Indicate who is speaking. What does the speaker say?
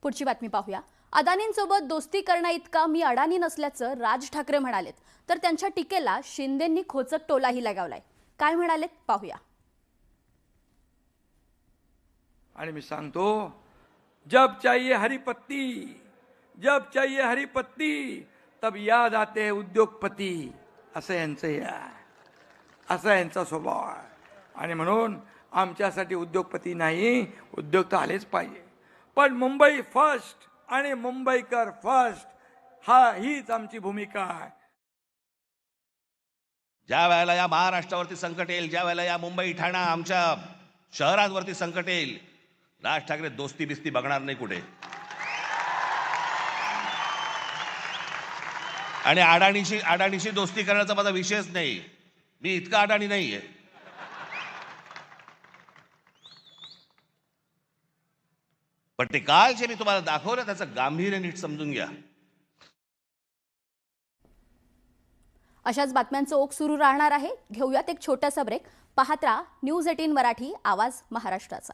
Speaker 1: पुढची बातमी पाहूया। अदानींसोबत दोस्ती करण्याइतका मी अडाणी नसल्याचं राज ठाकरे म्हणालेत, तर त्यांच्या टीकेला शिंदेंनी खोचक टोलाही लगावलाय। काय म्हणालेत पाहूया।
Speaker 2: आणि मी सांगतो, जब चाहिए हरी पत्ती, जब चाहिए हरी पत्ती, तब याद आते हैं उद्योगपती। असं यांचा स्वभाव आहे। आणि म्हणून आमच्यासाठी उद्योगपती नाही, उद्योग तर आलेच पाहिजे, पण मुंबई फर्स्ट आणि मुंबईकर फर्स्ट हीच आमची भूमिका आहे।
Speaker 3: ज्या वेळेला या महाराष्ट्रावरती संकट येईल, ज्या वेळेला या मुंबई ठाणा आमच्या शहरांवरती संकट येईल, राज ठाकरे दोस्ती बिस्ती बघणार नाही कुठे। आणि अडाणीशी दोस्ती करण्याचा माझा विषयच नाही, मी इतका अडाणी नाहीये। पण ते काल जे मी तुम्हाला दाखवलं त्याचं गांभीर्य नीट समजून घ्या।
Speaker 1: अशाच बातम्यांचं ओघ सुरू राहणार आहे। घेऊयात एक छोटासा ब्रेक। पाहत राहा न्यूज 18 मराठी, आवाज महाराष्ट्राचा।